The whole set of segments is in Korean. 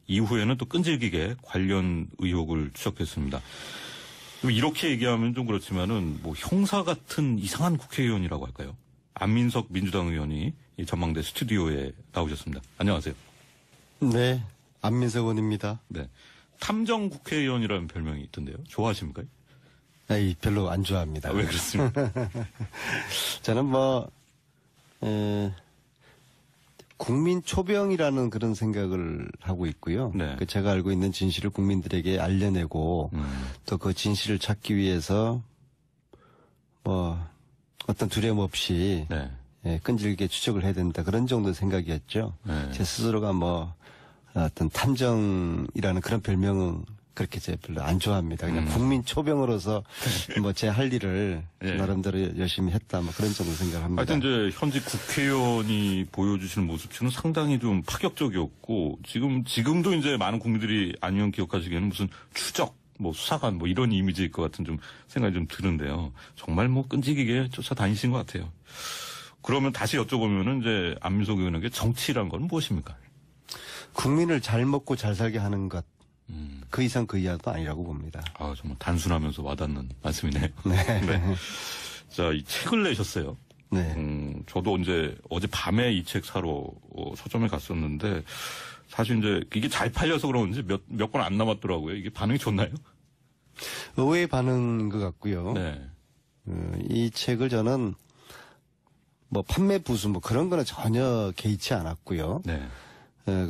이후에는 또 끈질기게 관련 의혹을 추적했습니다. 이렇게 얘기하면 좀 그렇지만은 뭐 형사 같은 이상한 국회의원이라고 할까요? 안민석 민주당 의원이 이 전망대 스튜디오에 나오셨습니다. 안녕하세요. 네, 안민석 의원입니다. 네, 탐정 국회의원이라는 별명이 있던데요. 좋아하십니까? 네, 별로 안 좋아합니다. 왜 그렇습니까? 저는 국민 초병이라는 그런 생각을 하고 있고요. 네. 제가 알고 있는 진실을 국민들에게 알려내고 또 그 진실을 찾기 위해서 어떤 두려움 없이 네. 끈질기게 추적을 해야 된다. 그런 정도 생각이었죠. 네. 제 스스로가 어떤 탐정이라는 그런 별명은 그렇게 제가 별로 안 좋아합니다. 그냥 국민 초병으로서 제 할 일을 네. 나름대로 열심히 했다. 그런 정도 생각합니다. 하여튼 이제 현직 국회의원이 보여주시는 모습처럼 상당히 좀 파격적이었고 지금도 이제 많은 국민들이 안 의원 기억하시기에는 무슨 추적, 수사관 이런 이미지일 것 같은 좀 생각이 좀 드는데요. 정말 끈질기게 쫓아다니신 것 같아요. 그러면 다시 여쭤보면은 이제 안민석 의원에게 정치란 건 무엇입니까? 국민을 잘 먹고 잘 살게 하는 것. 그 이상 그 이하도 아니라고 봅니다. 아, 정말 단순하면서 와닿는 말씀이네요. 네. 네. 자, 이 책을 내셨어요. 네. 저도 어제 밤에 이 책 사러 서점에 갔었는데 사실 이제 이게 잘 팔려서 그런지 몇 권 안 남았더라고요. 이게 반응이 좋나요? 의외의 반응인 것 같고요. 네. 이 책을 저는 판매 부수 그런 거는 전혀 개의치 않았고요. 네.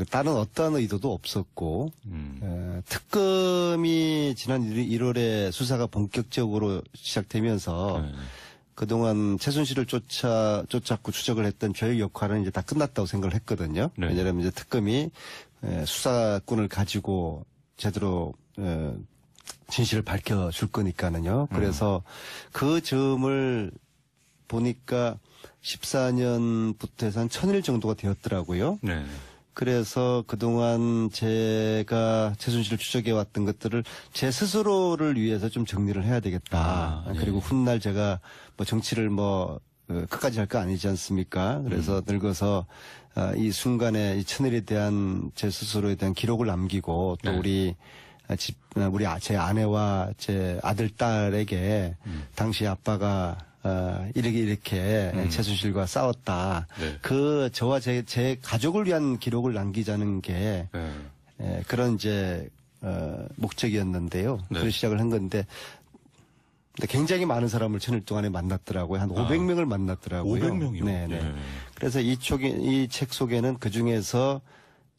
다른 어떠한 의도도 없었고, 특검이 지난 1월에 수사가 본격적으로 시작되면서 네. 그동안 최순실을 쫓았고 추적을 했던 저의 역할은 이제 다 끝났다고 생각을 했거든요. 네. 왜냐하면 이제 특검이 수사권을 가지고 제대로 진실을 밝혀줄 거니까는요. 그래서 그 점을 보니까 14년부터 해서 한 1000일 정도가 되었더라고요. 네. 그래서 그동안 제가 최순실을 추적해왔던 것들을 제 스스로를 위해서 좀 정리를 해야 되겠다. 네. 그리고 훗날 제가 정치를 끝까지 할 거 아니지 않습니까? 그래서 늙어서 이 순간에 이 천일에 대한 제 스스로에 대한 기록을 남기고 또 네. 제 아내와 제 아들, 딸에게 당시 아빠가 이렇게 최순실과 싸웠다. 네. 저와 제 가족을 위한 기록을 남기자는 게 네. 그런 목적이었는데요. 네. 그런 시작을 한 건데 굉장히 많은 사람을 1000일 동안에 만났더라고요. 한 500명을 만났더라고요. 500명이요? 네네. 네. 그래서 이 책 속에는 그 중에서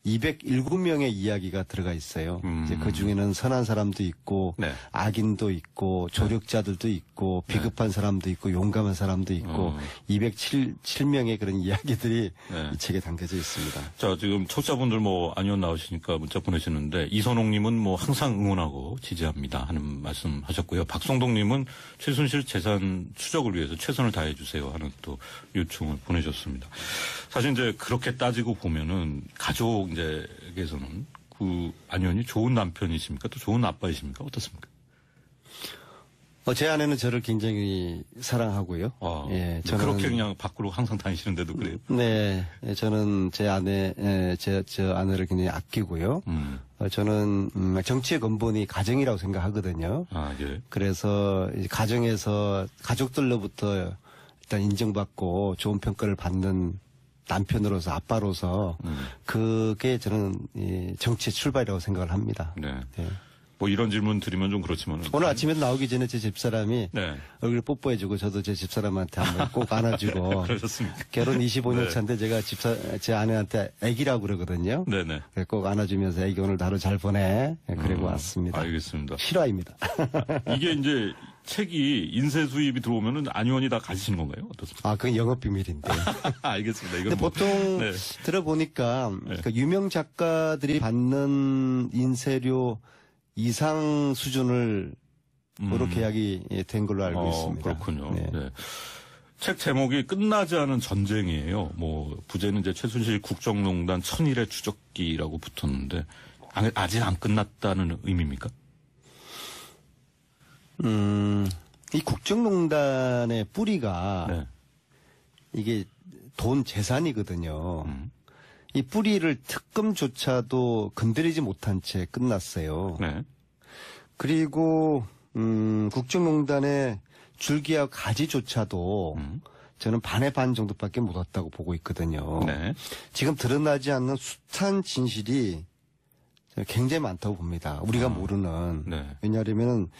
207명의 이야기가 들어가 있어요. 이제 그 중에는 선한 사람도 있고, 네. 악인도 있고, 조력자들도 있고, 비겁한 사람도 있고, 용감한 사람도 있고, 207명의 그런 이야기들이 네. 이 책에 담겨져 있습니다. 자, 지금 청취자분들 안 의원 나오시니까 문자 보내시는데 이선홍님은 항상 응원하고 지지합니다 하는 말씀 하셨고요. 박성동님은 최순실 재산 추적을 위해서 최선을 다해 주세요 하는 또 요청을 보내셨습니다. 사실 이제 그렇게 따지고 보면은 가족에게서는 안 의원이 좋은 남편이십니까? 또 좋은 아빠이십니까? 어떻습니까? 제 아내는 저를 굉장히 사랑하고요. 예, 저는 그렇게 그냥 밖으로 항상 다니시는데도 그래요? 네, 저는 제 아내를 굉장히 아끼고요. 저는 정치의 근본이 가정이라고 생각하거든요. 아, 예. 그래서 가정에서 가족들로부터 일단 인정받고 좋은 평가를 받는 남편으로서 아빠로서 그게 저는 정치의 출발이라고 생각을 합니다. 네. 네. 이런 질문 드리면 좀 그렇지만 오늘 아침에 나오기 전에 제 집사람이 네. 얼굴 뽀뽀해주고 저도 제 집사람한테 한번 꼭 안아주고 그러셨습니다. 결혼 25년 네. 차인데 제가 제 아내한테 애기라고 그러거든요. 네네. 꼭 안아주면서 애기 오늘 하루 잘 보내. 그리고 왔습니다. 알겠습니다. 실화입니다. 이게 이제 책이 인쇄 수입이 들어오면은 안 의원이 다 가지시는 건가요? 어떻습니까? 그건 영업 비밀인데. 알겠습니다. 이건 근데 보통 네. 들어보니까 유명 작가들이 받는 인쇄료 이상 수준으로 계약이 된 걸로 알고 있습니다. 그렇군요. 네. 네. 책 제목이 끝나지 않은 전쟁이에요. 부제는 이제 최순실 국정농단 1000일의 추적기라고 붙었는데 아직 안 끝났다는 의미입니까? 이 국정농단의 뿌리가 네. 이게 돈 재산이거든요. 이 뿌리를 특검조차도 건드리지 못한 채 끝났어요. 네. 그리고 국정농단의 줄기와 가지조차도 저는 반의 반 정도밖에 못 왔다고 보고 있거든요. 네. 지금 드러나지 않는 숱한 진실이 굉장히 많다고 봅니다. 우리가 모르는. 네. 왜냐하면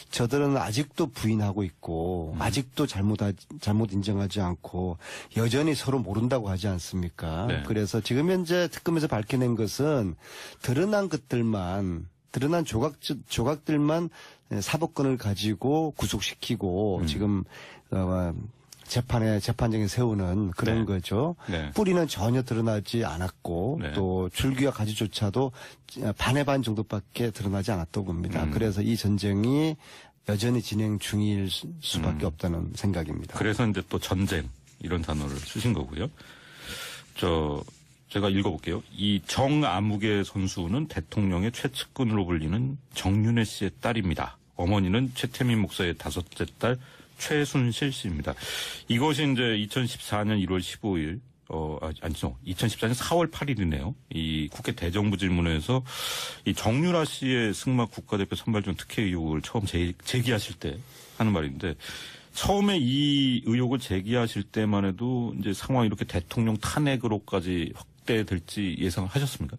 저들은 아직도 부인하고 있고 아직도 잘못 인정하지 않고 여전히 서로 모른다고 하지 않습니까? 네. 그래서 지금 현재 특검에서 밝혀낸 것은 드러난 조각들만 사법권을 가지고 구속시키고 지금 재판정에 세우는 그런 네. 거죠. 네. 뿌리는 전혀 드러나지 않았고 네. 또 줄기와 가지조차도 반의 반 정도밖에 드러나지 않았다고 봅니다. 그래서 이 전쟁이 여전히 진행 중일 수밖에 없다는 생각입니다. 그래서 이제 또 전쟁 이런 단어를 쓰신 거고요. 제가 읽어볼게요. 이 정아무개 선수는 대통령의 최측근으로 불리는 정윤회 씨의 딸입니다. 어머니는 최태민 목사의 5째 딸 최순실 씨입니다. 이것이 이제 2014년 1월 15일, 2014년 4월 8일이네요. 이 국회 대정부 질문에서 이 정유라 씨의 승마 국가대표 선발전 특혜 의혹을 처음 제기하실 때 하는 말인데, 처음에 이 의혹을 제기하실 때만 해도 이제 상황이 이렇게 대통령 탄핵으로까지 확대될지 예상하셨습니까?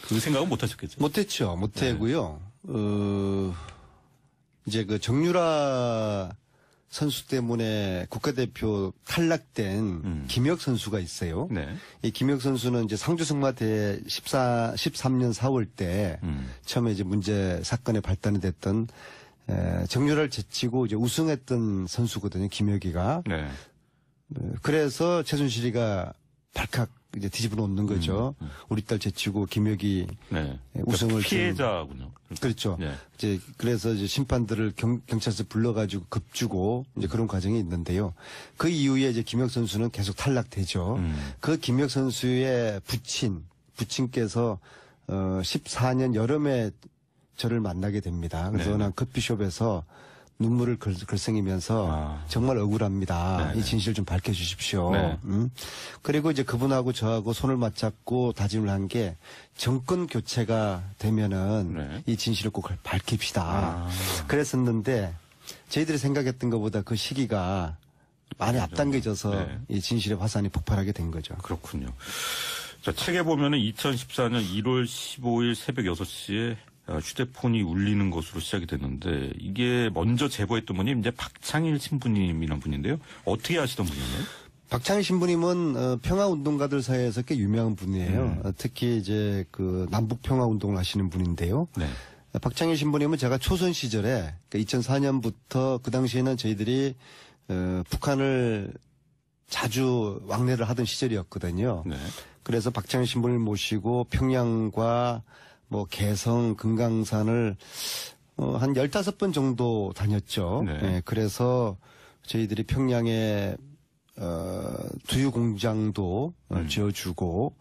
그 생각은 못 하셨겠죠? 못했죠. 못하고요. 이제 그 정유라 선수 때문에 국가대표 탈락된 김혁 선수가 있어요. 네. 이 김혁 선수는 이제 상주승마대 13년 4월 때 처음에 이제 문제 사건에 발단이 됐던 정유라를 제치고 이제 우승했던 선수거든요. 김혁이가. 네. 그래서 최순실이가 발칵 이제 뒤집어 놓는 거죠. 우리 딸 제치고 김혁이 네. 우승을 피해자군요. 그렇죠. 네. 이제 그래서 이제 심판들을 경찰서 불러가지고 급주고 이제 그런 과정이 있는데요. 그 이후에 이제 김혁 선수는 계속 탈락되죠. 그 김혁 선수의 부친께서 14년 여름에 저를 만나게 됩니다. 그래서 네. 난 커피숍에서 눈물을 글썽이면서 정말 억울합니다. 네. 이 진실 좀 밝혀주십시오. 네. 그리고 이제 그분하고 저하고 손을 맞잡고 다짐을 한 게 정권 교체가 되면은 네. 이 진실을 꼭 밝힙시다. 그랬었는데 저희들이 생각했던 것보다 그 시기가 많이 앞당겨져서 네. 이 진실의 화산이 폭발하게 된 거죠. 그렇군요. 자, 책에 보면은 2014년 1월 15일 새벽 6시에 휴대폰이 울리는 것으로 시작이 됐는데, 이게 먼저 제보했던 분이 이제 박창일 신부님이라는 분인데요. 어떻게 아시던 분이에요? 박창일 신부님은 평화운동가들 사이에서 꽤 유명한 분이에요. 특히 이제 그 남북 평화운동을 하시는 분인데요. 네. 박창일 신부님은 제가 초선 시절에 2004년부터 그 당시에는 저희들이 북한을 자주 왕래를 하던 시절이었거든요. 네. 그래서 박창일 신부님을 모시고 평양과 뭐 개성, 금강산을 한 15번 정도 다녔죠. 네. 네, 그래서 저희들이 평양에 두유 공장도 지어주고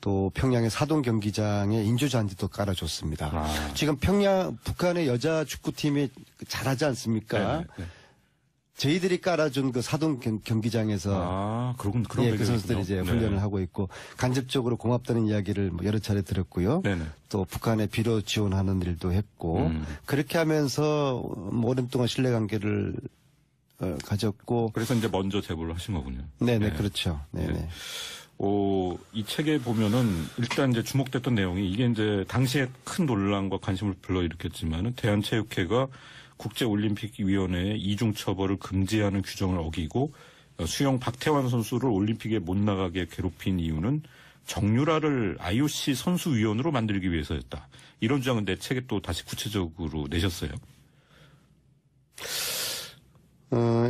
또 평양의 사동 경기장에 인조잔디도 깔아줬습니다. 지금 북한의 여자 축구팀이 잘하지 않습니까? 네, 네. 저희들이 깔아준 그 사동 경기장에서 그런 예, 그 선수들이 이제 네. 훈련을 하고 있고 간접적으로 고맙다는 이야기를 뭐 여러 차례 들었고요. 네네. 또 북한에 비료 지원하는 일도 했고 그렇게 하면서 오랜 동안 신뢰관계를 가졌고. 그래서 이제 먼저 제보를 하신 거군요. 네네 네. 그렇죠. 네네. 네. 이 책에 보면은 일단 이제 주목됐던 내용이 이게 이제 당시에 큰 논란과 관심을 불러일으켰지만은 대한체육회가 국제올림픽위원회의 이중처벌을 금지하는 규정을 어기고 수영 박태환 선수를 올림픽에 못 나가게 괴롭힌 이유는 정유라를 IOC 선수위원으로 만들기 위해서였다. 이런 주장은 내 책에 또 다시 구체적으로 내셨어요.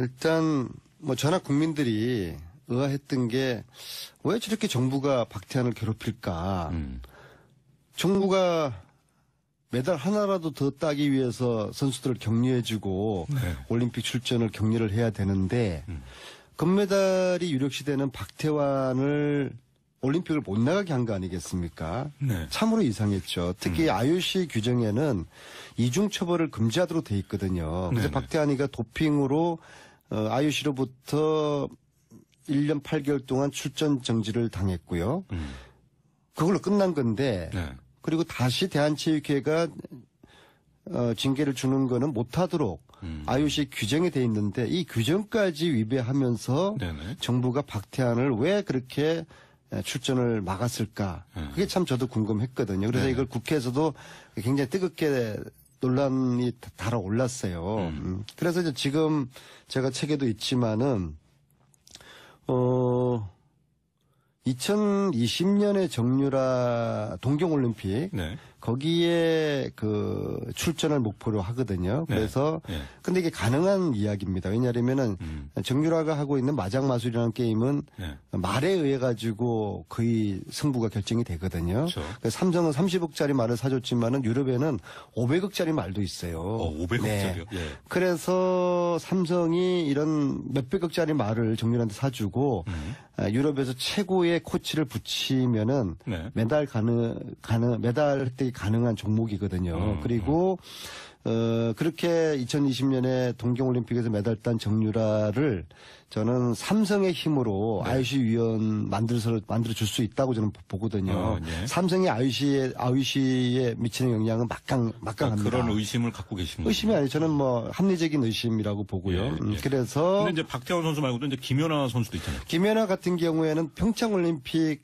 일단 뭐 전학 국민들이 의아했던 게 왜 저렇게 정부가 박태환을 괴롭힐까? 정부가 메달 하나라도 더 따기 위해서 선수들을 격려해주고 올림픽 출전을 격려를 해야 되는데 금메달이 유력시되는 박태환을 올림픽을 못 나가게 한 거 아니겠습니까? 네. 참으로 이상했죠. 특히 IOC 규정에는 이중처벌을 금지하도록 돼 있거든요. 그래서 네네. 박태환이가 도핑으로 IOC로부터 1년 8개월 동안 출전 정지를 당했고요. 그걸로 끝난 건데 네. 그리고 다시 대한체육회가 징계를 주는 거는 못하도록 IOC 규정이 돼 있는데 이 규정까지 위배하면서 네네. 정부가 박태환을 왜 그렇게 출전을 막았을까? 그게 참 저도 궁금했거든요. 그래서 네. 이걸 국회에서도 굉장히 뜨겁게 논란이 달아올랐어요. 그래서 이제 지금 제가 책에도 있지만은 2020년에 정유라 동경올림픽 네. 거기에 그 출전을 목표로 하거든요. 그래서 네. 근데 이게 가능한 이야기입니다. 왜냐하면은 정유라가 하고 있는 마장마술이라는 게임은 네. 말에 의해 가지고 거의 승부가 결정이 되거든요. 그렇죠. 그래서 삼성은 30억짜리 말을 사줬지만은 유럽에는 500억짜리 말도 있어요. 500억짜리요? 예. 그래서 삼성이 이런 몇백억짜리 말을 정유라한테 사주고 유럽에서 최고의 코치를 붙이면은 네. 메달 획득이 가능한 종목이거든요. 그리고 그렇게 2020년에 동경올림픽에서 메달 딴 정유라를 저는 삼성의 힘으로 IOC 위원 만들어 줄 수 있다고 저는 보거든요. 네. 삼성이 IOC에 미치는 영향은 막강합니다. 그런 의심을 갖고 계신 거예요? 의심이 아니에요. 저는 뭐 합리적인 의심이라고 보고요. 예, 예. 그래서 근데 이제 박태환 선수 말고도 이제 김연아 선수도 있잖아요. 김연아 같은 경우에는 평창올림픽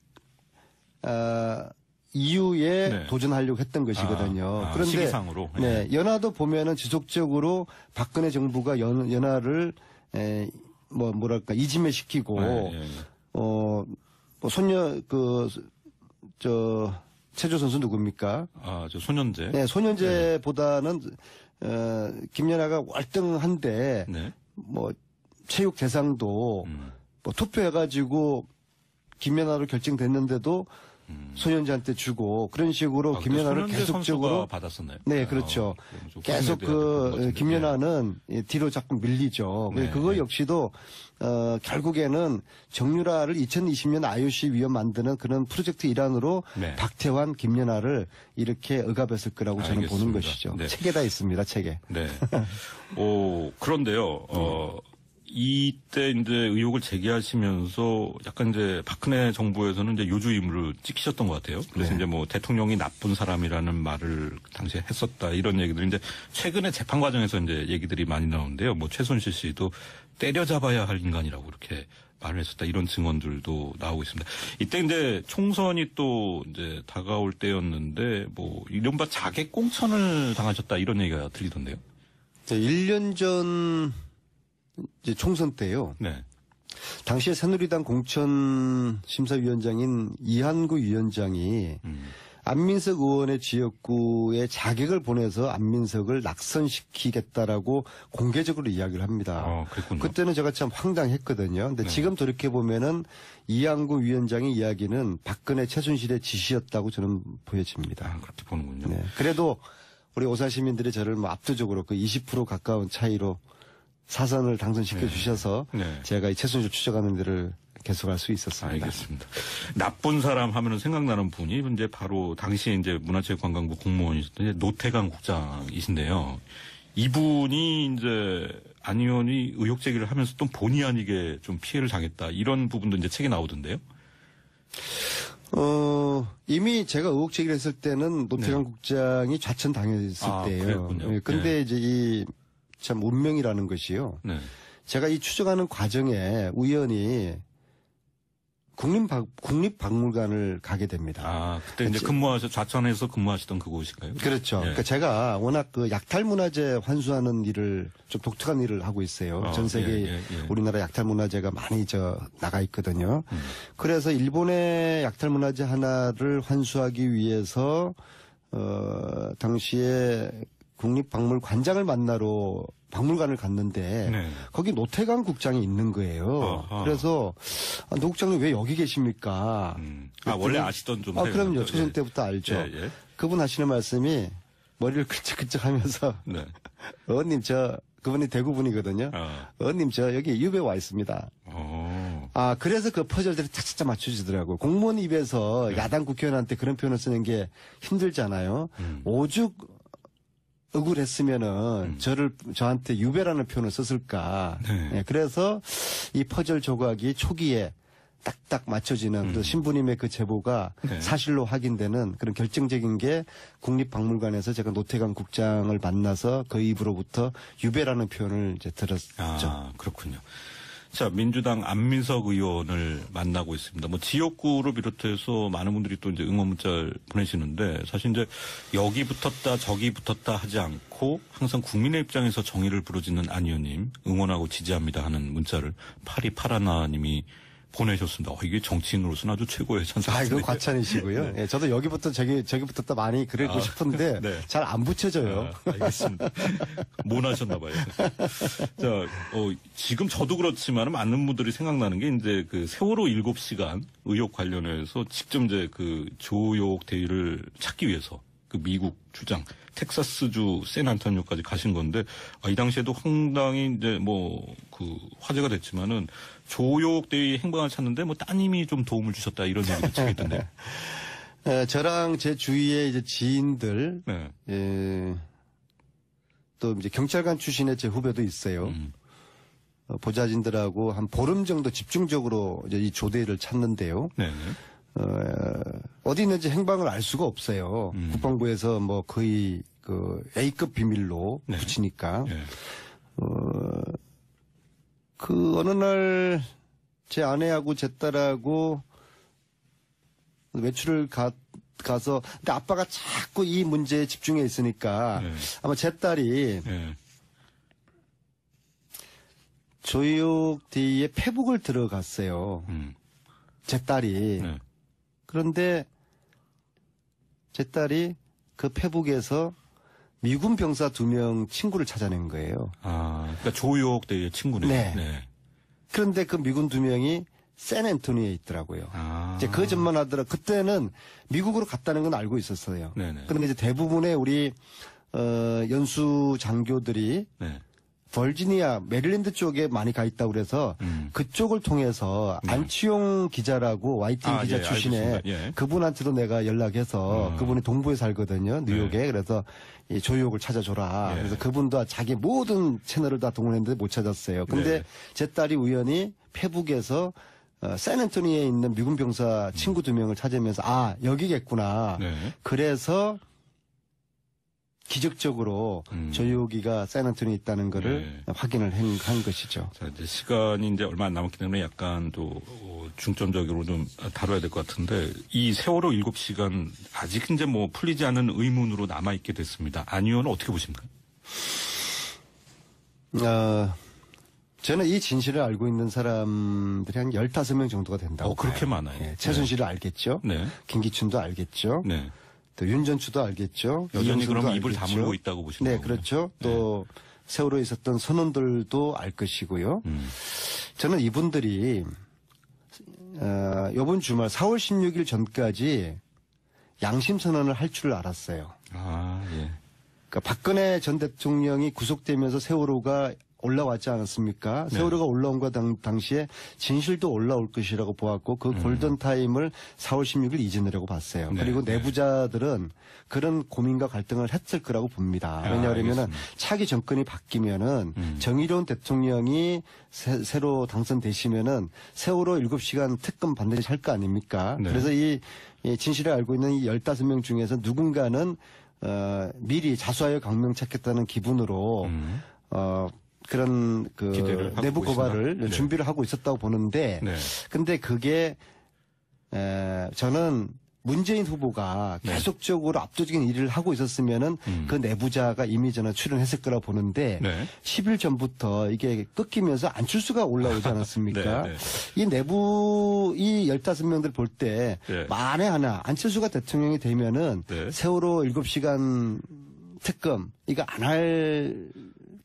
이후에 네. 도전하려고 했던 것이거든요. 그런데 시기상으로. 네, 연하도 보면은 지속적으로 박근혜 정부가 연하를 뭐랄까 이지매시키고 뭐 체조 선수 누굽니까? 저 손현재. 네, 손현재보다는 김연아가 월등한데 네. 뭐 체육 대상도 뭐 투표해가지고 김연아로 결정됐는데도 손현재한테 주고 그런 식으로 김연아를 계속적으로 받았었나요? 네, 그렇죠. 계속 김연아는 뒤로 자꾸 밀리죠. 네, 그거 네. 역시도 결국에는 정유라를 2020년 IOC 위원 만드는 그런 프로젝트 일환으로 네. 박태환, 김연아를 이렇게 억압했을 거라고 저는 알겠습니다. 보는 것이죠. 네. 책에 다 있습니다. 책에. 네. 그런데요. 이때 이제 의혹을 제기하시면서 약간 이제 박근혜 정부에서는 이제 요주 임무를 찍히셨던 것 같아요. 그래서 네. 이제 뭐 대통령이 나쁜 사람이라는 말을 당시에 했었다 이런 얘기들이 이제 최근에 재판 과정에서 이제 얘기들이 많이 나오는데요. 뭐 최순실 씨도 때려잡아야 할 인간이라고 이렇게 말을 했었다 이런 증언들도 나오고 있습니다. 이때 이제 총선이 또 이제 다가올 때였는데 뭐 이른바 자객 공천을 당하셨다 이런 얘기가 들리던데요. 1년 전 이제 총선 때요. 네. 당시에 새누리당 공천심사위원장인 이한구 위원장이 안민석 의원의 지역구에 자객을 보내서 안민석을 낙선시키겠다라고 공개적으로 이야기를 합니다. 그랬군요. 그때는 제가 참 황당했거든요. 근데 네. 지금 돌이켜보면은 이한구 위원장의 이야기는 박근혜 최순실의 지시였다고 저는 보여집니다. 그렇게 보는군요. 네. 그래도 우리 오산 시민들이 저를 뭐 압도적으로 그 20% 가까운 차이로 사선을 당선시켜 주셔서 네. 제가 이 최순실 추적하는 데를 계속할 수 있었습니다. 알겠습니다. 나쁜 사람 하면은 생각나는 분이 이제 바로 당시에 이제 문화체육관광부 공무원이셨던 노태강 국장이신데요. 이분이 이제 안 의원이 의혹 제기를 하면서 또 본의 아니게 좀 피해를 당했다 이런 부분도 이제 책에 나오던데요. 이미 제가 의혹 제기를 했을 때는 노태강 국장이 좌천 당했을 때예요. 그랬군요. 근데 이제 참 운명이라는 것이요. 네. 제가 이 추적하는 과정에 우연히 국립박물관을 가게 됩니다. 그때 이제 좌천에서 근무하시던 그곳인가요? 그렇죠. 예. 그러니까 제가 워낙 그 약탈문화재 환수하는 일을 좀 독특한 일을 하고 있어요. 전 세계 우리나라 약탈문화재가 많이 나가 있거든요. 그래서 일본의 약탈문화재 하나를 환수하기 위해서 당시에 국립박물관장을 만나러 박물관을 갔는데 네. 거기 노태강 국장이 있는 거예요. 그래서 노 국장님 왜 여기 계십니까? 원래 아시던 좀. 그럼요. 초선 때부터 알죠. 예. 그분 하시는 말씀이 머리를 끌적끌적하면서 네. 의원님 그분이 대구분이거든요. 의원님 여기 유배 와 있습니다. 그래서 그 퍼즐들을 차차차 맞춰주더라고요. 공무원 입에서 야당 국회의원한테 그런 표현을 쓰는 게 힘들잖아요. 오죽 억울했으면은 저한테 유배라는 표현을 썼을까. 네. 그래서 이 퍼즐 조각이 초기에 딱딱 맞춰지는 그 신부님의 그 제보가 네. 사실로 확인되는 그런 결정적인 게 국립박물관에서 제가 노태강 국장을 만나서 그 입으로부터 유배라는 표현을 이제 들었죠. 아, 그렇군요. 자, 민주당 안민석 의원을 만나고 있습니다. 뭐 지역구를 비롯해서 많은 분들이 또 이제 응원 문자를 보내시는데 사실 이제 여기 붙었다 저기 붙었다 하지 않고 항상 국민의 입장에서 정의를 부르짖는 안 의원님 응원하고 지지합니다 하는 문자를 8281님이 보내셨습니다. 이게 정치인으로서는 아주 최고의 찬사. 아, 이건 과찬이시고요. 예, 저도 여기부터 저기 붙었다 많이 그러고 싶은데 네. 잘 안 붙여져요. 알겠습니다. 모나셨나 봐요. 자, 지금 저도 그렇지만 많은 분들이 생각나는 게 이제 그 세월호 7시간 의혹 관련해서 직접 이제 그 조욕 대위를 찾기 위해서 그 미국 주장 텍사스주 샌안토니오까지 가신 건데 이 당시에도 상당히 이제 뭐 그 화제가 됐지만은 조욕 대위 행방을 찾는데 뭐 따님이 좀 도움을 주셨다 이런 얘기도 책에 있던데. 저랑 제 주위의 이제 지인들, 네. 또 이제 경찰관 출신의 제 후배도 있어요. 보좌진들하고 한 보름 정도 집중적으로 이제 이 조대를 찾는데요. 네. 어디 있는지 행방을 알 수가 없어요. 국방부에서 뭐 거의 그 A급 비밀로 네. 붙이니까. 네. 그 어느 날 제 아내하고 제 딸하고 외출을 가서 근데 아빠가 자꾸 이 문제에 집중해 있으니까 네. 아마 제 딸이 네. 조욕대위의 페북을 들어갔어요. 제 딸이. 네. 그런데 제 딸이 그 페북에서 미군 병사 2명 친구를 찾아낸 거예요. 아, 그러니까 조욕 대위의 친구네요. 네. 그런데 그 미군 2명이 샌앤토니에 있더라고요. 아. 이제 그 전만 하더라. 그때는 미국으로 갔다는 건 알고 있었어요. 네네. 그런데 이제 대부분의 우리 연수 장교들이 네. 버지니아, 메릴랜드 쪽에 많이 가 있다고 그래서 그쪽을 통해서 안치용 기자라고 YTN 기자 예, 출신의 알겠습니다. 예. 그분한테도 내가 연락해서 그분이 동부에 살거든요. 뉴욕에. 네. 그래서 이 조욕을 찾아줘라. 예. 그래서 그분도 자기 모든 채널을 다 동원했는데 못 찾았어요. 근데 네. 제 딸이 우연히 페북에서 샌앤토니에 있는 미군 병사 친구 2명을 찾으면서 여기겠구나. 네. 그래서 기적적으로 조욕이가 샌앤토니에 있다는 거를 확인을 한 것이죠. 자, 이제 시간이 이제 얼마 안 남았기 때문에 약간 또 중점적으로 좀 다뤄야 될 것 같은데 이 세월호 7시간 아직 이제 뭐 풀리지 않은 의문으로 남아있게 됐습니다. 안 의원은 어떻게 보십니까? 저는 이 진실을 알고 있는 사람들이 한 15명 정도가 된다고 그렇게 봐요. 많아요. 예, 최순실을 알겠죠. 네. 김기춘도 알겠죠. 네. 또 윤전추도 알겠죠. 여전히 이영순도 그럼 입을 알겠죠. 다물고 있다고 보시는 네, 거군요. 그렇죠. 또 세월호에 있었던 선원들도 알 것이고요. 저는 이분들이 이번 주말 4월 16일 전까지 양심 선언을 할 줄 알았어요. 아, 예. 그러니까 박근혜 전 대통령이 구속되면서 세월호가 올라왔지 않았습니까? 네. 세월호가 올라온 거 당시에 진실도 올라올 것이라고 보았고 그 골든타임을 4월 16일 이전이라고 봤어요. 네, 그리고 네. 내부자들은 그런 고민과 갈등을 했을 거라고 봅니다. 왜냐하면 알겠습니다. 차기 정권이 바뀌면은 정의로운 대통령이 새로 당선되시면은 세월호 7시간 특검 반드시 할 거 아닙니까? 네. 그래서 이 진실을 알고 있는 이 15명 중에서 누군가는 미리 자수하여 강명 찾겠다는 기분으로 그런 그 기대를 하고 내부 고발을 있으나? 네. 준비를 하고 있었다고 보는데 네. 근데 그게 저는 문재인 후보가 네. 계속적으로 압도적인 일을 하고 있었으면은 그 내부자가 이미 저는 출연했을 거라고 보는데 네. 10일 전부터 이게 꺾이면서 안철수가 올라오지 않았습니까? 네, 네. 이 내부 이 15명들 볼 때 네. 만에 하나 안철수가 대통령이 되면은 네. 세월호 7시간 특검 이거 안 할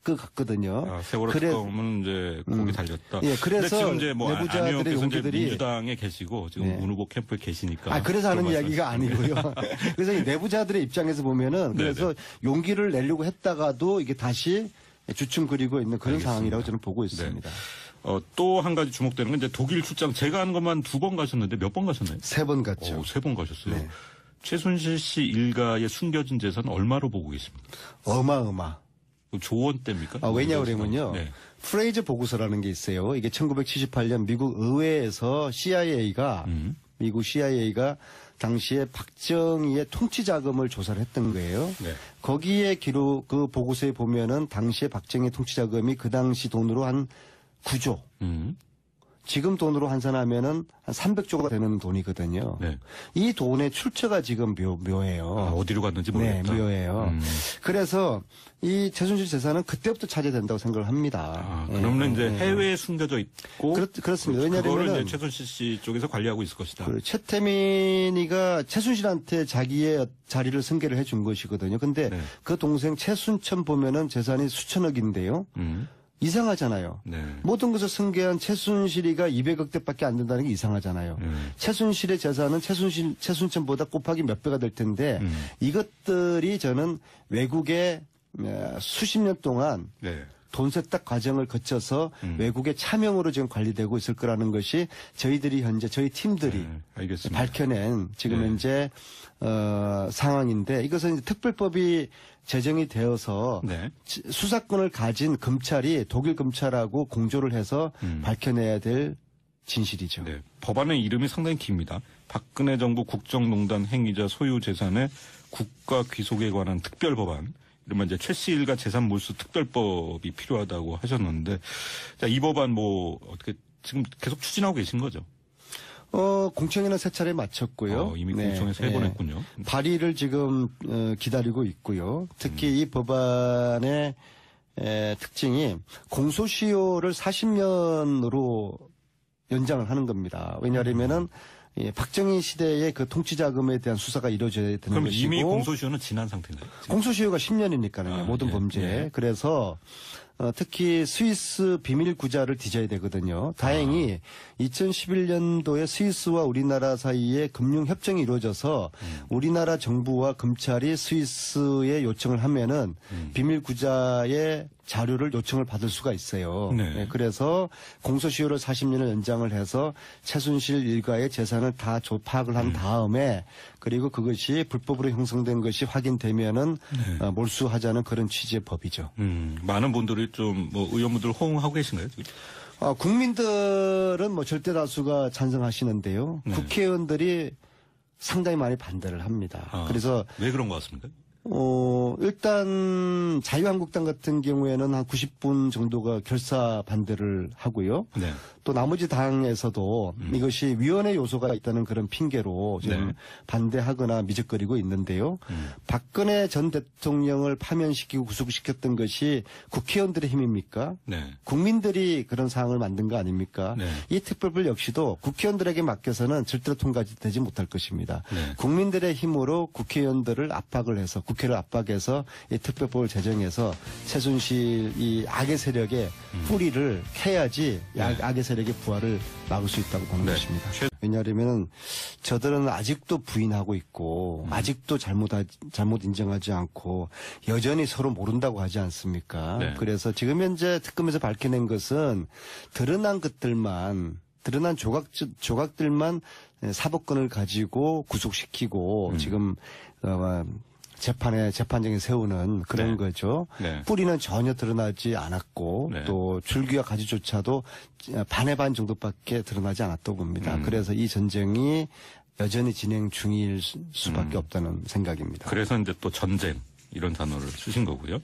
것 같거든요. 세월호 특검은 이제 거기 달렸다. 예, 그래서 근데 지금 이제 뭐 안 내부자들의 의원께서 이제 용기들이- 민주당에 계시고 지금 네. 문 후보 캠프에 계시니까. 그래서 하는 그런 이야기가 아니고요. 그래서 이 내부자들의 입장에서 보면은 그래서 용기를 내려고 했다가도 이게 다시 주춤 그리고 있는 그런 알겠습니다. 상황이라고 저는 보고 있습니다. 또 한 가지 주목되는 건 이제 독일 출장 제가 한 것만 2번 가셨는데 몇 번 가셨나요? 3번 갔죠. 3번 가셨어요. 네. 최순실 씨 일가의 숨겨진 재산 얼마로 보고 계십니까? 어마어마. 조원 때입니까? 왜냐 그러면요. 네. 프레이저 보고서라는 게 있어요. 이게 1978년 미국 의회에서 미국 CIA가 당시에 박정희의 통치 자금을 조사를 했던 거예요. 네. 거기에 그 보고서에 보면은 당시에 박정희 통치 자금이 그 당시 돈으로 한 9조. 지금 돈으로 환산하면은 한 300조가 되는 돈이거든요. 네. 이 돈의 출처가 지금 묘해요. 어디로 갔는지 모르겠다. 네, 묘해요. 그래서 이 최순실 재산은 그때부터 찾아야 된다고 생각을 합니다. 그러면 이제 해외에 숨겨져 있고 그렇습니다. 그거를 왜냐하면 이제 최순실 씨 쪽에서 관리하고 있을 것이다. 최태민이가 최순실한테 자기의 자리를 승계를 해준 것이거든요. 근데 네. 그 동생 최순천 보면은 재산이 수천억인데요. 이상하잖아요. 네. 모든 것을 승계한 최순실이가 200억대밖에 안 된다는 게 이상하잖아요. 최순실의 재산은 최순천보다 곱하기 몇 배가 될 텐데 이것들이 저는 외국에 수십 년 동안 네. 돈 세탁 과정을 거쳐서 외국의 차명으로 지금 관리되고 있을 거라는 것이 저희들이 현재 저희 팀들이 알겠습니다. 밝혀낸 지금 현재 상황인데 이것은 이제 특별법이 제정이 되어서 네. 수사권을 가진 검찰이 독일 검찰하고 공조를 해서 밝혀내야 될 진실이죠. 네. 법안의 이름이 상당히 깁니다. 박근혜 정부 국정농단 행위자 소유 재산의 국가 귀속에 관한 특별법안. 이러면 이제 최씨 일가 재산 몰수 특별법이 필요하다고 하셨는데, 자, 이 법안 어떻게 지금 계속 추진하고 계신 거죠? 공청회는 3차례 마쳤고요. 이미 공청회 3번 했군요. 발의를 지금 기다리고 있고요. 특히 이 법안의 특징이 공소시효를 40년으로 연장을 하는 겁니다. 왜냐하면은 박정희 시대의 그 통치자금에 대한 수사가 이루어져야 되는 그럼 것이고. 이미 공소시효는 지난 상태인가요? 공소시효가 10년이니까요. 모든 범죄에. 그래서 특히 스위스 비밀 구자를 뒤져야 되거든요. 다행히 2011년도에 스위스와 우리나라 사이에 금융 협정이 이루어져서 우리나라 정부와 검찰이 스위스에 요청을 하면은 비밀 구자의 자료를 요청을 받을 수가 있어요. 네. 그래서 공소시효를 40년을 연장을 해서 최순실 일가의 재산을 다 파악을 한 다음에 그리고 그것이 불법으로 형성된 것이 확인되면은 몰수하자는 그런 취지의 법이죠. 많은 분들이 좀 의원분들 호응하고 계신가요? 지금? 국민들은 절대 다수가 찬성하시는데요. 네. 국회의원들이 상당히 많이 반대를 합니다. 그래서 왜 그런 것 같습니까? 일단 자유한국당 같은 경우에는 한 90분 정도가 결사 반대를 하고요. 네. 또 나머지 당에서도 이것이 위헌의 요소가 있다는 그런 핑계로 지금 네. 반대하거나 미적거리고 있는데요. 박근혜 전 대통령을 파면시키고 구속시켰던 것이 국회의원들의 힘입니까? 네. 국민들이 그런 상황을 만든 거 아닙니까? 네. 이 특별법 역시도 국회의원들에게 맡겨서는 절대로 통과되지 못할 것입니다. 네. 국민들의 힘으로 국회의원들을 압박을 해서 국회를 압박해서 이 특별법을 제정해서 최순실 이 악의 세력의 뿌리를 캐야지 악의 세력의 부활을 막을 수 있다고 보는 네. 것입니다. 왜냐하면 저들은 아직도 부인하고 있고 아직도 잘못 인정하지 않고 여전히 서로 모른다고 하지 않습니까? 네. 그래서 지금 현재 특검에서 밝혀낸 것은 드러난 조각들만 사법권을 가지고 구속시키고 지금 재판정에 세우는 그런 네. 거죠. 네. 뿌리는 전혀 드러나지 않았고 네. 또 줄기와 가지조차도 반의 반 정도밖에 드러나지 않았다고 봅니다. 그래서 이 전쟁이 여전히 진행 중일 수밖에 없다는 생각입니다. 그래서 이제 또 전쟁 이런 단어를 쓰신 거고요.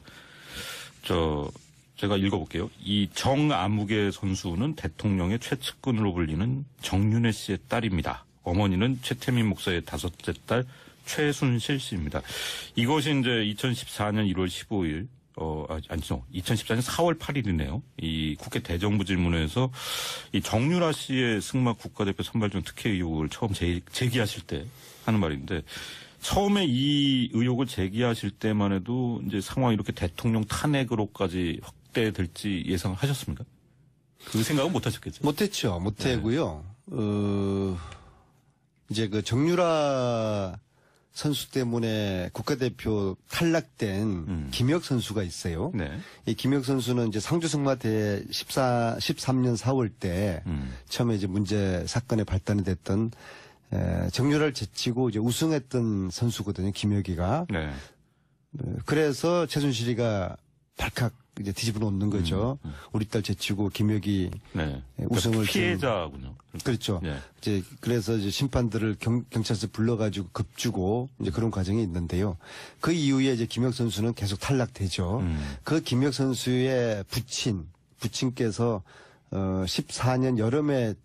제가 읽어볼게요. 이 정아무개 선수는 대통령의 최측근으로 불리는 정윤혜 씨의 딸입니다. 어머니는 최태민 목사의 5째 딸 최순실 씨입니다. 이것이 이제 2014년 1월 15일, 2014년 4월 8일이네요. 이 국회 대정부 질문에서 이 정유라 씨의 승마 국가대표 선발전 특혜 의혹을 처음 제기하실 때 하는 말인데, 처음에 이 의혹을 제기하실 때만 해도 이제 상황이 이렇게 대통령 탄핵으로까지 확대될지 예상하셨습니까? 그 생각은 못 하셨겠죠? 못했죠. 못하고요. 이제 그 정유라 선수 때문에 국가대표 탈락된 김혁 선수가 있어요. 네. 이 김혁 선수는 이제 상주승마대 13년 4월 때 처음에 이제 문제 사건에 발단이 됐던 정유라를 제치고 이제 우승했던 선수거든요. 김혁이가. 네. 그래서 최순실이가 발칵 이제 뒤집어 놓는 거죠. 우리 딸 제치고 김혁이 네. 우승을 피해자군요. 그렇죠. 예. 이제 그래서 이제 심판들을 경찰서 불러가지고 급주고 이제 그런 과정이 있는데요. 그 이후에 이제 김혁 선수는 계속 탈락되죠. 그 김혁 선수의 부친께서 14년 여름에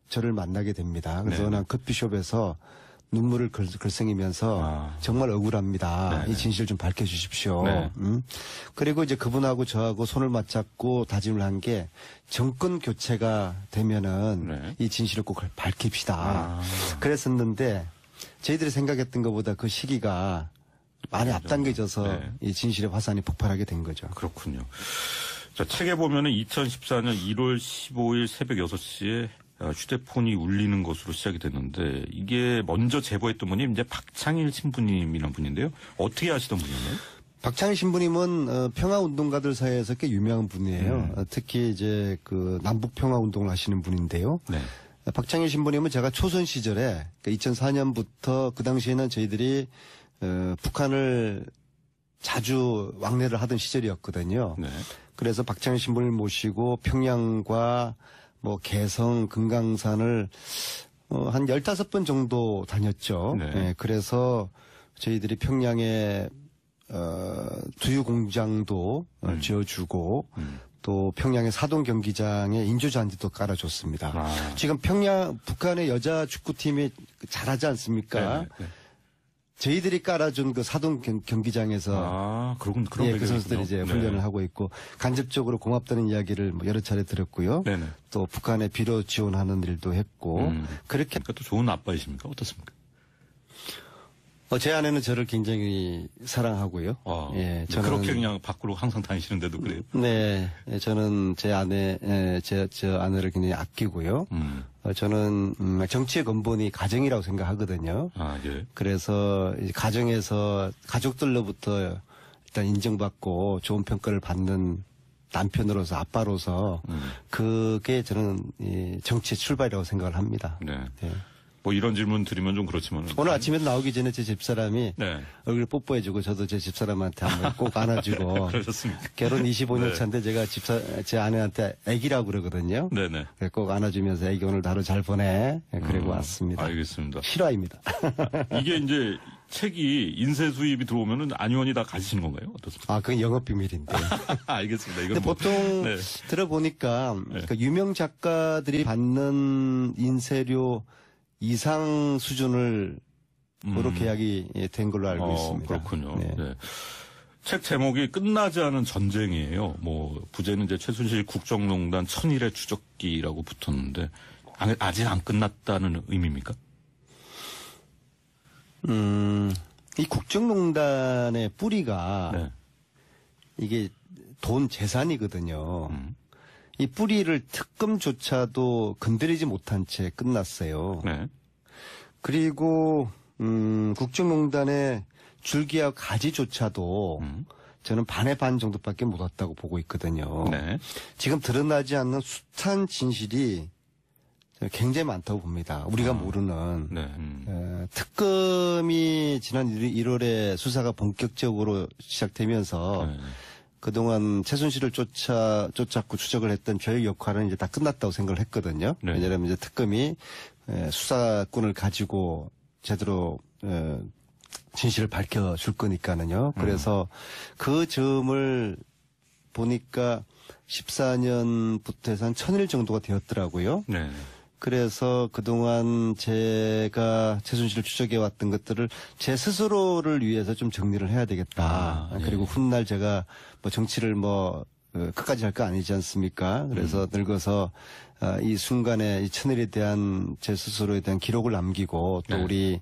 저를 만나게 됩니다. 그래서 네. 난 커피숍에서 눈물을 글썽이면서 정말 억울합니다. 네. 이 진실을 좀 밝혀주십시오. 네. 그리고 이제 그분하고 저하고 손을 맞잡고 다짐을 한 게 정권 교체가 되면은 네. 이 진실을 꼭 밝힙시다. 아. 그랬었는데 저희들이 생각했던 것보다 그 시기가 많이 앞당겨져서 네. 이 진실의 화산이 폭발하게 된 거죠. 그렇군요. 자, 책에 보면은 2014년 1월 15일 새벽 6시에 휴대폰이 울리는 것으로 시작이 됐는데 이게 먼저 제보했던 분이 이제 박창일 신부님이라는 분인데요. 어떻게 아시던 분이었나요? 박창일 신부님은 평화운동가들 사이에서 꽤 유명한 분이에요. 특히 이제 그 남북 평화운동을 하시는 분인데요. 네. 박창일 신부님은 제가 초선 시절에 2004년부터 그 당시에는 저희들이 북한을 자주 왕래를 하던 시절이었거든요. 네. 그래서 박창일 신부님을 모시고 평양과 뭐 개성, 금강산을 한 15번 정도 다녔죠. 네. 네, 그래서 저희들이 평양에 두유 공장도 지어주고 또 평양의 사동 경기장에 인조잔디도 깔아줬습니다. 아. 지금 북한의 여자 축구팀이 잘하지 않습니까? 네, 네. 저희들이 깔아준 그 사동 경기장에서 그런 그 배경이군요. 선수들이 이제 훈련을 네. 하고 있고 간접적으로 고맙다는 이야기를 뭐 여러 차례 들었고요. 네네. 또 북한에 비료 지원하는 일도 했고 그렇게 그러니까 또 좋은 아빠이십니까? 어떻습니까? 제 아내는 저를 굉장히 사랑하고요. 예, 저는 그렇게 그냥 밖으로 항상 다니시는데도 그래요. 네, 저는 제 아내, 저 아내를 굉장히 아끼고요. 저는 정치의 근본이 가정이라고 생각하거든요. 아, 예. 그래서 이제 가정에서 가족들로부터 일단 인정받고 좋은 평가를 받는 남편으로서 아빠로서 그게 저는 이 정치의 출발이라고 생각을 합니다. 네. 네. 뭐 이런 질문 드리면 좀 그렇지만 오늘 아침에 나오기 전에 제 집사람이 네. 얼굴 뽀뽀해주고 저도 제 집사람한테 한번 꼭 안아주고 그러셨습니까? 결혼 25년 네. 차인데 제가 제 아내한테 애기라고 그러거든요. 네네. 꼭 안아주면서 애기 오늘 하루 잘 보내. 그리고 왔습니다. 알겠습니다. 실화입니다. 이게 이제 책이 인쇄 수입이 들어오면은 안 의원이 다 가지시는 건가요? 어떻습니까? 아, 그건 영업 비밀인데. 알겠습니다. 이건 근데 뭐, 보통 네. 들어보니까 그러니까 유명 작가들이 받는 인쇄료 이상 수준을 으로 계약이 된 걸로 알고 있습니다. 그렇군요. 네. 네. 책 제목이 끝나지 않은 전쟁이에요. 뭐 부제는 이제 최순실 국정농단 천일의 추적기라고 붙었는데 아직 안 끝났다는 의미입니까? 이 국정농단의 뿌리가 네. 이게 돈 재산이거든요. 이 뿌리를 특검조차도 건드리지 못한 채 끝났어요. 네. 그리고 국정농단의 줄기와 가지조차도 저는 반의 반 정도밖에 못 왔다고 보고 있거든요. 네. 지금 드러나지 않는 숱한 진실이 굉장히 많다고 봅니다. 우리가 모르는. 네. 특검이 지난 1월에 수사가 본격적으로 시작되면서 네. 그동안 최순실을 쫓았고 추적을 했던 저의 역할은 이제 다 끝났다고 생각을 했거든요. 네. 왜냐하면 이제 특검이 수사권을 가지고 제대로 진실을 밝혀줄 거니까는요. 그래서 그 점을 보니까 14년부터 해서 한 1000일 정도가 되었더라고요. 네. 그래서 그동안 제가 최순실을 추적해왔던 것들을 제 스스로를 위해서 좀 정리를 해야 되겠다. 예. 그리고 훗날 제가 뭐 정치를 끝까지 할 거 아니지 않습니까? 그래서 늙어서 이 순간에 이 천일에 대한 제 스스로에 대한 기록을 남기고 또 네.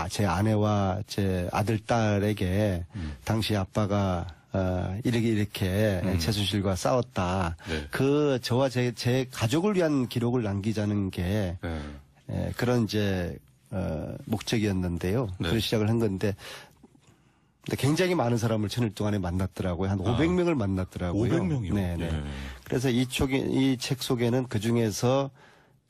제 아내와 제 아들, 딸에게 당시 아빠가 이렇게 최순실과 싸웠다. 네. 저와 제 가족을 위한 기록을 남기자는 게 네. 그런 이제 목적이었는데요. 네. 그래서 시작을 한 건데 근데 굉장히 많은 사람을 천일 동안에 만났더라고요. 한 500명을 만났더라고요. 500명이요? 네네. 그래서 이 책 속에는 그 중에서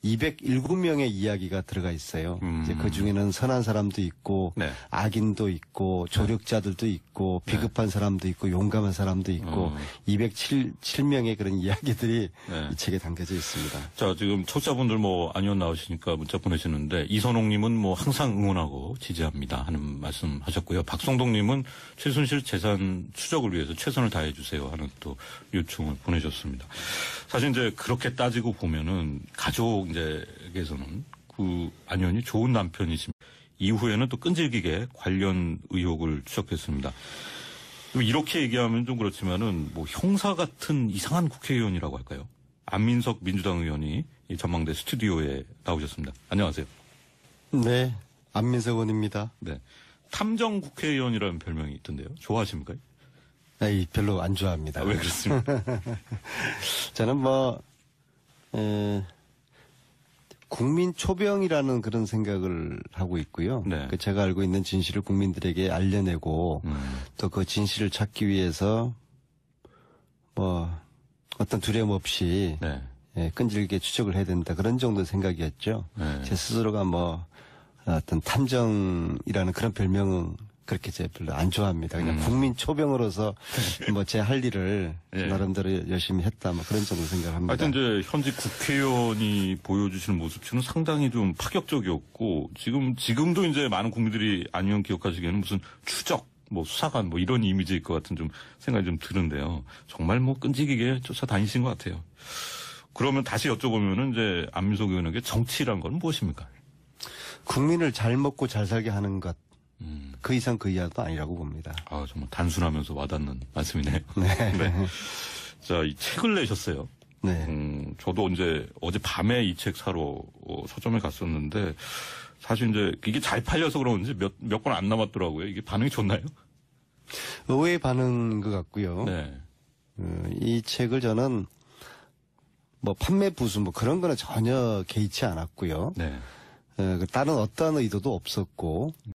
207명의 이야기가 들어가 있어요. 이제 그 중에는 선한 사람도 있고, 네. 악인도 있고, 조력자들도 있고, 비겁한 사람도 있고, 용감한 사람도 있고, 207명의 그런 이야기들이 네. 이 책에 담겨져 있습니다. 자, 지금 청취자분들 뭐 안의원 나오시니까 문자 보내시는데 이선홍님은 뭐 항상 응원하고 지지합니다 하는 말씀 하셨고요. 박성동님은 최순실 재산 추적을 위해서 최선을 다해 주세요 하는 또 요청을 보내셨습니다. 사실 이제 그렇게 따지고 보면은 가족에게서는 그 안의원이 좋은 남편이십니다. 이후에는 또 끈질기게 관련 의혹을 추적했습니다. 이렇게 얘기하면 좀 그렇지만은 뭐 형사 같은 이상한 국회의원이라고 할까요? 안민석 민주당 의원이 이 전망대 스튜디오에 나오셨습니다. 안녕하세요. 네, 안민석 의원입니다. 네. 탐정 국회의원이라는 별명이 있던데요. 좋아하십니까? 아이, 별로 안 좋아합니다. 왜 그렇습니까? 저는 뭐, 국민 초병이라는 그런 생각을 하고 있고요. 네. 그 제가 알고 있는 진실을 국민들에게 알려내고 또 그 진실을 찾기 위해서 뭐 어떤 두려움 없이 네. 끈질기게 추적을 해야 된다. 그런 정도 생각이었죠. 네. 제 스스로가 뭐 어떤 탐정이라는 그런 별명은 그렇게 제가 별로 안 좋아합니다. 그냥 국민 초병으로서 뭐 제 할 일을 네. 나름대로 열심히 했다. 뭐 그런 정도 생각합니다. 하여튼 이제 현직 국회의원이 보여주시는 모습치는 상당히 좀 파격적이었고 지금도 이제 많은 국민들이 안의원 기억하시기에는 무슨 추적, 뭐 수사관 뭐 이런 이미지일 것 같은 좀 생각이 좀 드는데요. 정말 뭐 끈질기게 쫓아다니신 것 같아요. 그러면 다시 여쭤보면은 이제 안민석 의원에게 정치란 건 무엇입니까? 국민을 잘 먹고 잘 살게 하는 것. 그 이상 그 이하도 아니라고 봅니다. 아, 정말 단순하면서 와닿는 말씀이네요. 네. 네. 자, 이 책을 내셨어요. 네. 저도 이제 어제 밤에 이 책 사러 서점에 갔었는데 사실 이제 이게 잘 팔려서 그런지 몇 권 안 남았더라고요. 이게 반응이 좋나요? 의외의 반응인 것 같고요. 네. 이 책을 저는 뭐 판매 부수 뭐 그런 거는 전혀 개의치 않았고요. 네. 다른 어떠한 의도도 없었고